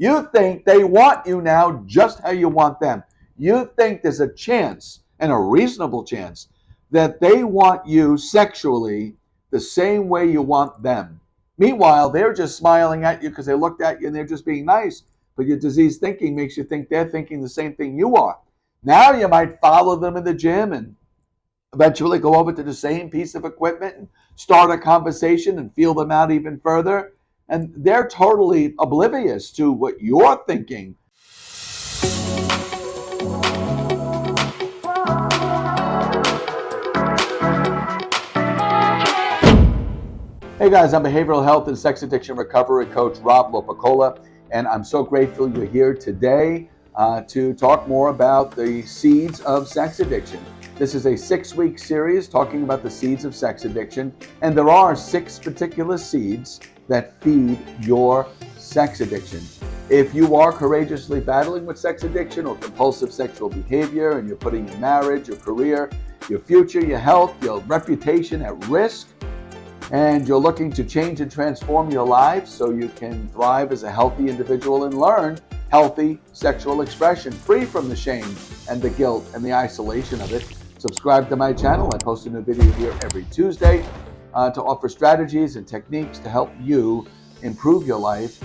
You think they want you now just how you want them. You think there's a chance, and a reasonable chance, that they want you sexually the same way you want them. Meanwhile, they're just smiling at you because they looked at you and they're just being nice. But your diseased thinking makes you think they're thinking the same thing you are. Now you might follow them in the gym and eventually go over to the same piece of equipment and start a conversation and feel them out even further. And they're totally oblivious to what you're thinking. Hey guys, I'm behavioral health and sex addiction recovery coach Rob Lopicola, and I'm so grateful you're here today to talk more about the seeds of sex addiction. This is a 6-week series talking about the seeds of sex addiction, and there are 6 particular seeds that feed your sex addiction. If you are courageously battling with sex addiction or compulsive sexual behavior, and you're putting your marriage, your career, your future, your health, your reputation at risk, and you're looking to change and transform your life so you can thrive as a healthy individual and learn healthy sexual expression, free from the shame and the guilt and the isolation of it, subscribe to my channel. I post a new video here every Tuesday to offer strategies and techniques to help you improve your life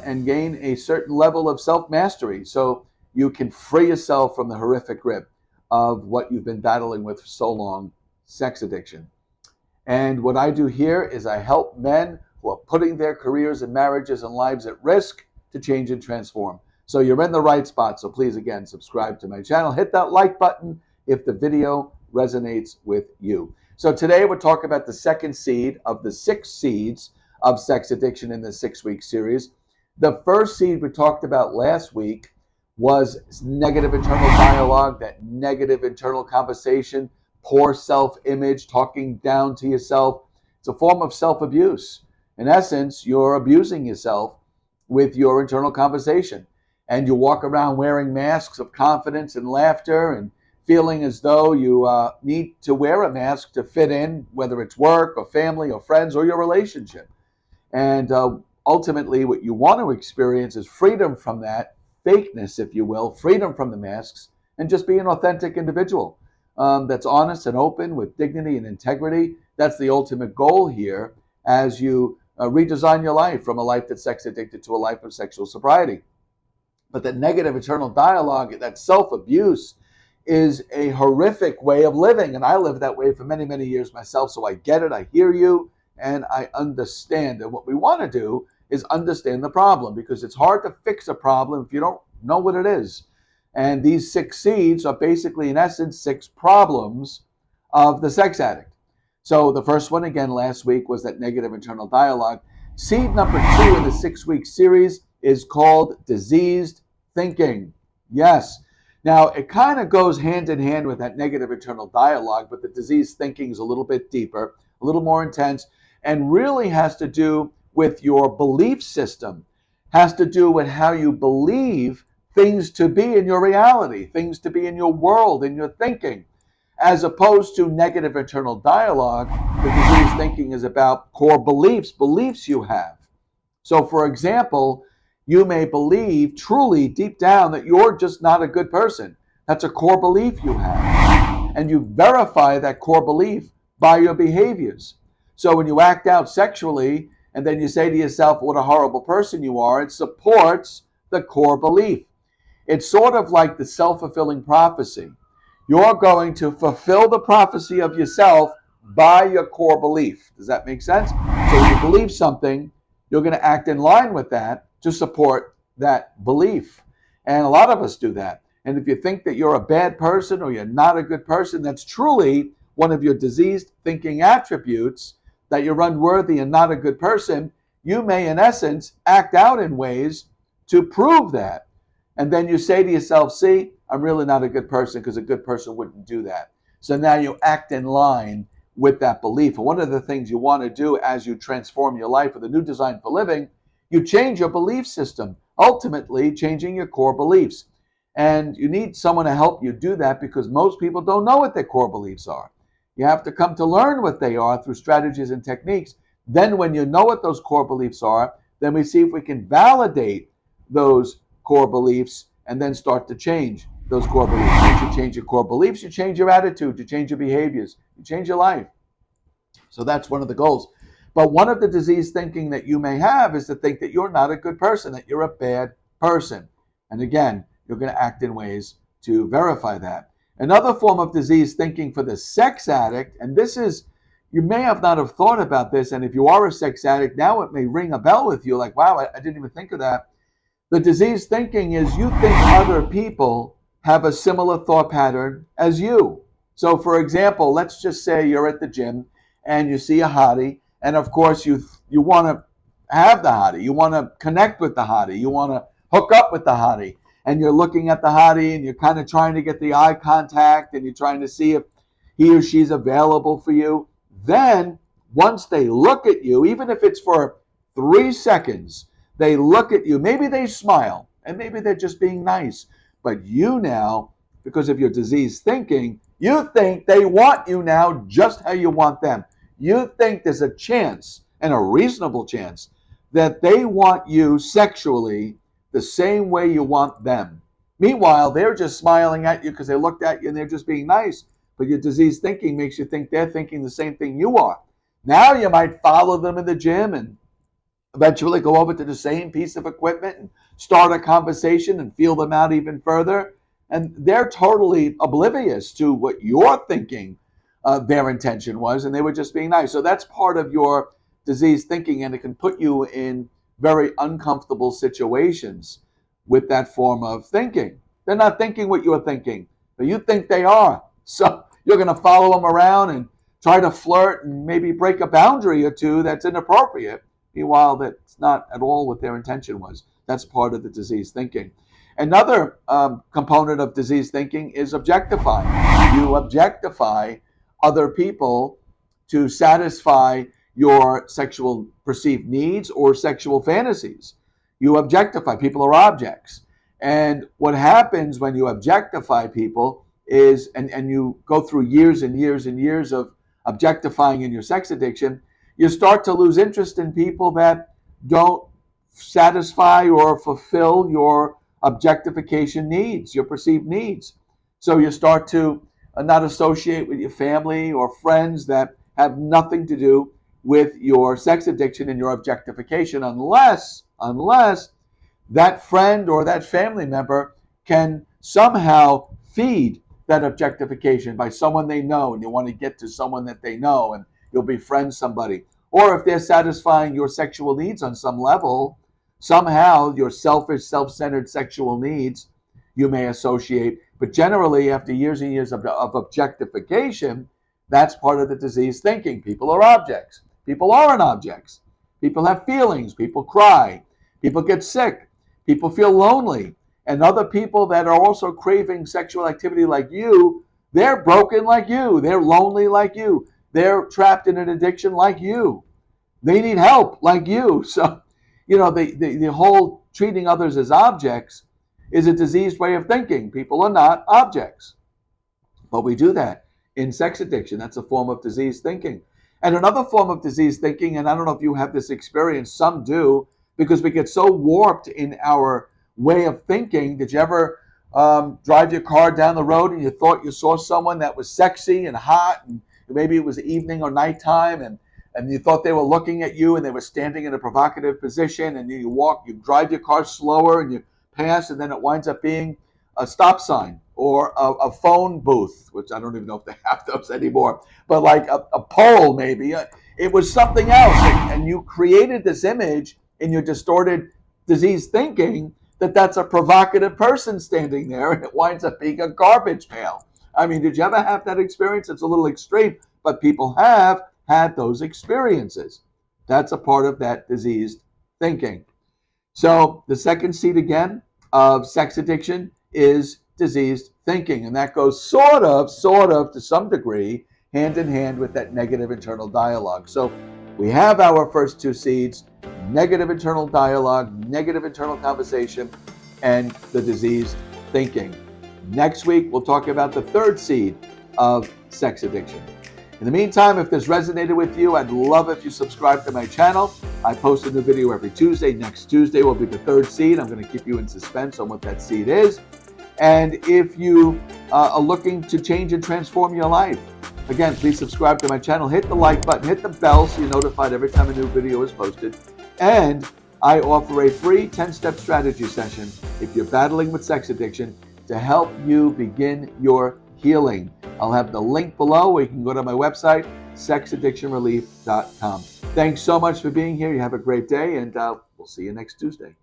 and gain a certain level of self-mastery so you can free yourself from the horrific grip of what you've been battling with for so long, sex addiction. And what I do here is I help men who are putting their careers and marriages and lives at risk to change and transform. So you're in the right spot. So please, again, subscribe to my channel. Hit that like button if the video resonates with you. So today we're talking about the second seed of the 6 seeds of sex addiction in the 6-week series. The first seed we talked about last week was negative internal dialogue, that negative internal conversation, poor self-image, talking down to yourself. It's a form of self-abuse. In essence, you're abusing yourself with your internal conversation. And you walk around wearing masks of confidence and laughter and feeling as though you need to wear a mask to fit in, whether it's work or family or friends or your relationship. And ultimately, what you want to experience is freedom from that fakeness, if you will, freedom from the masks, and just be an authentic individual. That's honest and open with dignity and integrity. That's the ultimate goal here as you redesign your life from a life that's sex addicted to a life of sexual sobriety. But that negative internal dialogue, that self-abuse, is a horrific way of living. And I lived that way for many, many years myself. So I get it, I hear you, and I understand. And what we want to do is understand the problem, because it's hard to fix a problem if you don't know what it is. And these 6 seeds are basically, in essence, 6 problems of the sex addict. So the first one, again, last week was that negative internal dialogue. Seed number 2 in the 6-week series is called diseased thinking. Yes. Now, it kind of goes hand in hand with that negative internal dialogue, but the diseased thinking is a little bit deeper, a little more intense, and really has to do with your belief system, has to do with how you believe things to be in your reality, things to be in your world, in your thinking, as opposed to negative internal dialogue. The diseased thinking is about core beliefs you have. So, for example, you may believe truly deep down that you're just not a good person. That's a core belief you have. And you verify that core belief by your behaviors. So when you act out sexually and then you say to yourself, what a horrible person you are, it supports the core belief. It's sort of like the self-fulfilling prophecy. You're going to fulfill the prophecy of yourself by your core belief. Does that make sense? So if you believe something, you're going to act in line with that to support that belief. And a lot of us do that. And if you think that you're a bad person or you're not a good person, that's truly one of your diseased thinking attributes, that you're unworthy and not a good person. You may, in essence, act out in ways to prove that. And then you say to yourself, see, I'm really not a good person, because a good person wouldn't do that. So now you act in line with that belief. And one of the things you want to do as you transform your life with a new design for living, you change your belief system, ultimately changing your core beliefs. And you need someone to help you do that, because most people don't know what their core beliefs are. You have to come to learn what they are through strategies and techniques. Then when you know what those core beliefs are, then we see if we can validate those core beliefs and then start to change those core beliefs. Once you change your core beliefs, you change your attitude, you change your behaviors, you change your life. So that's one of the goals. But one of the diseased thinking that you may have is to think that you're not a good person, that you're a bad person. And again, you're going to act in ways to verify that. Another form of diseased thinking for the sex addict, and this is, you may have not have thought about this, and if you are a sex addict, now it may ring a bell with you, like, wow, I didn't even think of that. The diseased thinking is you think other people have a similar thought pattern as you. So for example, let's just say you're at the gym and you see a hottie, and of course you want to have the hottie, you want to connect with the hottie, you want to hook up with the hottie, and you're looking at the hottie and you're kind of trying to get the eye contact and you're trying to see if he or she's available for you. Then once they look at you, even if it's for 3 seconds, they look at you, maybe they smile and maybe they're just being nice, but you now, because of your diseased thinking, you think they want you now just how you want them. You think there's a chance, and a reasonable chance, that they want you sexually the same way you want them. Meanwhile, they're just smiling at you because they looked at you and they're just being nice. But your diseased thinking makes you think they're thinking the same thing you are. Now you might follow them in the gym and eventually go over to the same piece of equipment and start a conversation and feel them out even further. And they're totally oblivious to what you're thinking their intention was, and they were just being nice. So that's part of your diseased thinking, and it can put you in very uncomfortable situations with that form of thinking. They're not thinking what you're thinking, but you think they are. So you're going to follow them around and try to flirt and maybe break a boundary or two that's inappropriate. Meanwhile, that's not at all what their intention was. That's part of the diseased thinking. Another component of diseased thinking is objectifying. You objectify other people to satisfy your sexual perceived needs or sexual fantasies. You objectify. People are objects. And what happens when you objectify people is, and you go through years and years and years of objectifying in your sex addiction, you start to lose interest in people that don't satisfy or fulfill your objectification needs, your perceived needs. So you start to not associate with your family or friends that have nothing to do with your sex addiction and your objectification, unless that friend or that family member can somehow feed that objectification by someone they know, and you want to get to someone that they know and you'll befriend somebody. Or if they're satisfying your sexual needs on some level, somehow your selfish, self-centered sexual needs you may associate. But generally, after years and years of objectification, that's part of the diseased thinking. People are objects. People aren't objects. People have feelings. People cry. People get sick. People feel lonely. And other people that are also craving sexual activity like you, they're broken like you. They're lonely like you. They're trapped in an addiction like you. They need help like you. So, the whole treating others as objects is a diseased way of thinking. People are not objects. But we do that in sex addiction. That's a form of diseased thinking. And another form of diseased thinking, and I don't know if you have this experience, some do, because we get so warped in our way of thinking. Did you ever drive your car down the road and you thought you saw someone that was sexy and hot, and maybe it was evening or nighttime, and you thought they were looking at you and they were standing in a provocative position, and you drive your car slower and you pass, and then it winds up being a stop sign or a phone booth, which I don't even know if they have those anymore, but like a pole maybe. It was something else, and you created this image in your distorted diseased thinking that that's a provocative person standing there, and it winds up being a garbage pail. I mean, did you ever have that experience? It's a little extreme, but people have had those experiences. That's a part of that diseased thinking. So the second seed again of sex addiction is diseased thinking, and that goes sort of to some degree hand in hand with that negative internal dialogue. So we have our first two seeds: negative internal dialogue, negative internal conversation, and the diseased thinking. Next week, we'll talk about the third seed of sex addiction. In the meantime, if this resonated with you, I'd love if you subscribe to my channel. I post a new video every Tuesday. Next Tuesday will be the third seed. I'm going to keep you in suspense on what that seed is. And if you are looking to change and transform your life, again, please subscribe to my channel. Hit the like button. Hit the bell so you're notified every time a new video is posted. And I offer a free 10-step strategy session if you're battling with sex addiction to help you begin your healing. I'll have the link below where you can go to my website, sexaddictionrelief.com. Thanks so much for being here. You have a great day, and we'll see you next Tuesday.